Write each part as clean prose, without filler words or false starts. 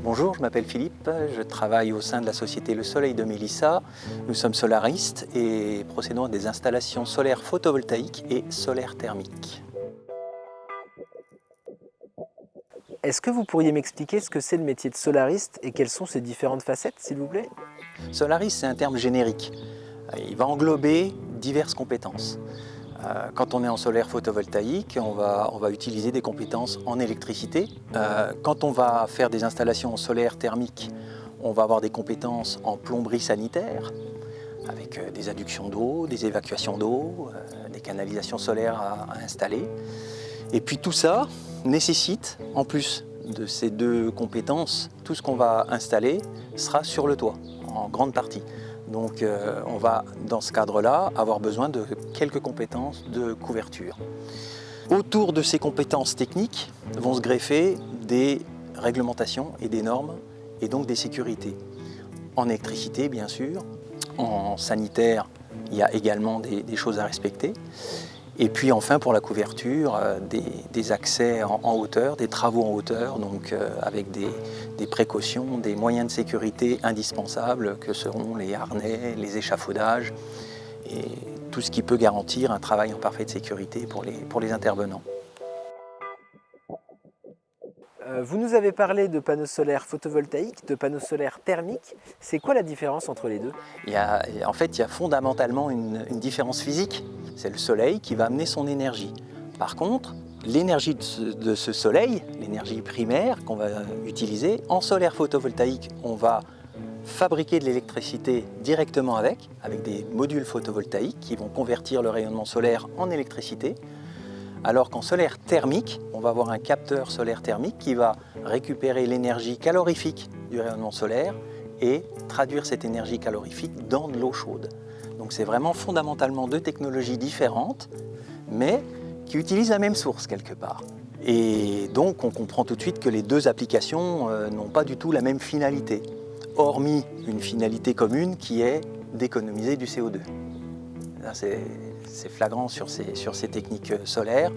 Bonjour, je m'appelle Philippe, je travaille au sein de la société Le Soleil de Mélissa. Nous sommes solaristes et procédons à des installations solaires photovoltaïques et solaires thermiques. Est-ce que vous pourriez m'expliquer ce que c'est le métier de solariste et quelles sont ses différentes facettes, s'il vous plaît? Solariste, c'est un terme générique. Il va englober diverses compétences. Quand on est en solaire photovoltaïque, on va utiliser des compétences en électricité. Quand on va faire des installations solaires thermiques, on va avoir des compétences en plomberie sanitaire, avec des adductions d'eau, des évacuations d'eau, des canalisations solaires à installer. Et puis tout ça nécessite, en plus de ces deux compétences, tout ce qu'on va installer sera sur le toit, en grande partie. Donc on va, dans ce cadre-là, avoir besoin de quelques compétences de couverture. Autour de ces compétences techniques vont se greffer des réglementations et des normes, et donc des sécurités. En électricité, bien sûr. En sanitaire, il y a également des choses à respecter. Et puis enfin pour la couverture, des accès en hauteur, des travaux en hauteur, donc avec des précautions, des moyens de sécurité indispensables que seront les harnais, les échafaudages et tout ce qui peut garantir un travail en parfaite sécurité pour les intervenants. Vous nous avez parlé de panneaux solaires photovoltaïques, de panneaux solaires thermiques. C'est quoi la différence entre les deux? En fait, il y a fondamentalement une différence physique. C'est le soleil qui va amener son énergie. Par contre, l'énergie de ce soleil, l'énergie primaire qu'on va utiliser, en solaire photovoltaïque, on va fabriquer de l'électricité directement avec des modules photovoltaïques qui vont convertir le rayonnement solaire en électricité. Alors qu'en solaire thermique, on va avoir un capteur solaire thermique qui va récupérer l'énergie calorifique du rayonnement solaire et traduire cette énergie calorifique dans de l'eau chaude. Donc c'est vraiment fondamentalement deux technologies différentes, mais qui utilisent la même source quelque part. Et donc on comprend tout de suite que les deux applications n'ont pas du tout la même finalité, hormis une finalité commune qui est d'économiser du CO2. Là, c'est flagrant sur ces techniques solaires.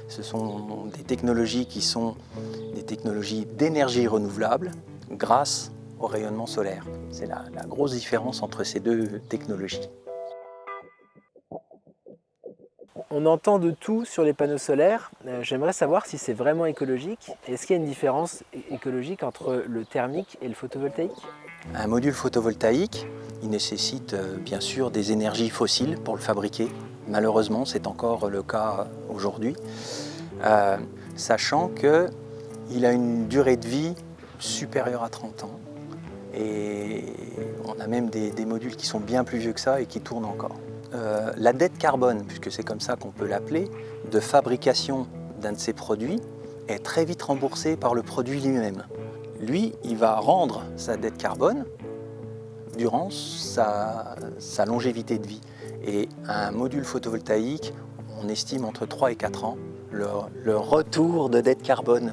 Ce sont des technologies qui sont des technologies d'énergie renouvelable grâce au rayonnement solaire. C'est la grosse différence entre ces deux technologies. On entend de tout sur les panneaux solaires. J'aimerais savoir si c'est vraiment écologique. Est-ce qu'il y a une différence écologique entre le thermique et le photovoltaïque? Un module photovoltaïque, il nécessite bien sûr des énergies fossiles pour le fabriquer. Malheureusement, c'est encore le cas aujourd'hui, sachant qu'il a une durée de vie supérieure à 30 ans. Et on a même des modules qui sont bien plus vieux que ça et qui tournent encore. La dette carbone, puisque c'est comme ça qu'on peut l'appeler, de fabrication d'un de ces produits est très vite remboursée par le produit lui-même. Lui, il va rendre sa dette carbone durant sa longévité de vie. Et un module photovoltaïque, on estime entre 3 et 4 ans le retour de dette carbone.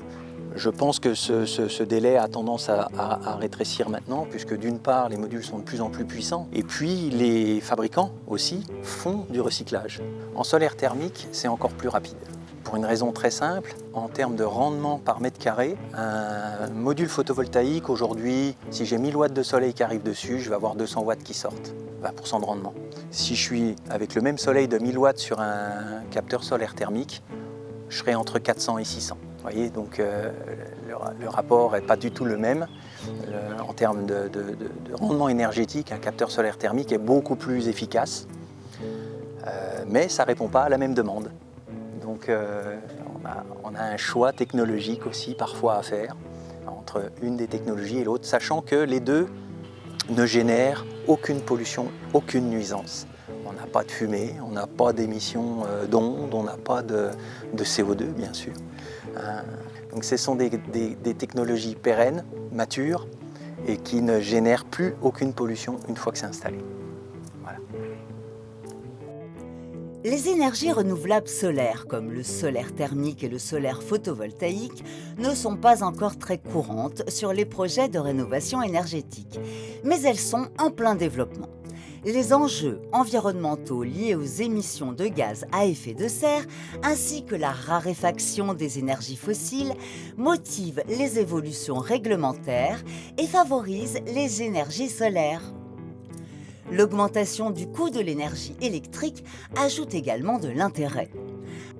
Je pense que ce délai a tendance à rétrécir maintenant, puisque d'une part, les modules sont de plus en plus puissants, et puis les fabricants aussi font du recyclage. En solaire thermique, c'est encore plus rapide. Pour une raison très simple, en termes de rendement par mètre carré, un module photovoltaïque aujourd'hui, si j'ai 1000 watts de soleil qui arrive dessus, je vais avoir 200 watts qui sortent, 20% de rendement. Si je suis avec le même soleil de 1000 watts sur un capteur solaire thermique, je serai entre 400 et 600. Vous voyez, donc le rapport n'est pas du tout le même. En termes de rendement énergétique, un capteur solaire thermique est beaucoup plus efficace, mais ça ne répond pas à la même demande. Donc on a un choix technologique aussi parfois à faire entre une des technologies et l'autre, sachant que les deux ne génèrent aucune pollution, aucune nuisance. On n'a pas de fumée, on n'a pas d'émissions d'ondes, on n'a pas de CO2 bien sûr. Donc ce sont des technologies pérennes, matures et qui ne génèrent plus aucune pollution une fois que c'est installé. Voilà. Les énergies renouvelables solaires, comme le solaire thermique et le solaire photovoltaïque, ne sont pas encore très courantes sur les projets de rénovation énergétique, mais elles sont en plein développement. Les enjeux environnementaux liés aux émissions de gaz à effet de serre, ainsi que la raréfaction des énergies fossiles, motivent les évolutions réglementaires et favorisent les énergies solaires. L'augmentation du coût de l'énergie électrique ajoute également de l'intérêt.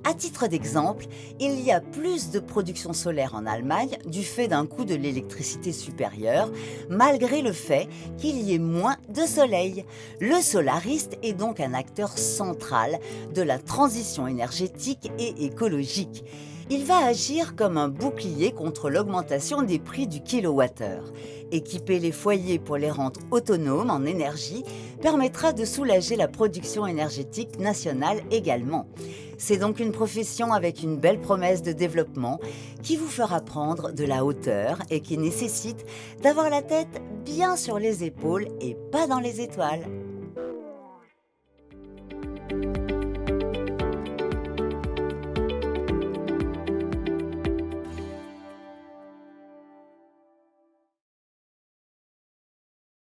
À titre d'exemple, il y a plus de production solaire en Allemagne du fait d'un coût de l'électricité supérieur, malgré le fait qu'il y ait moins de soleil. Le solariste est donc un acteur central de la transition énergétique et écologique. Il va agir comme un bouclier contre l'augmentation des prix du kilowattheure. Équiper les foyers pour les rendre autonomes en énergie permettra de soulager la production énergétique nationale également. C'est donc une profession avec une belle promesse de développement qui vous fera prendre de la hauteur et qui nécessite d'avoir la tête bien sur les épaules et pas dans les étoiles.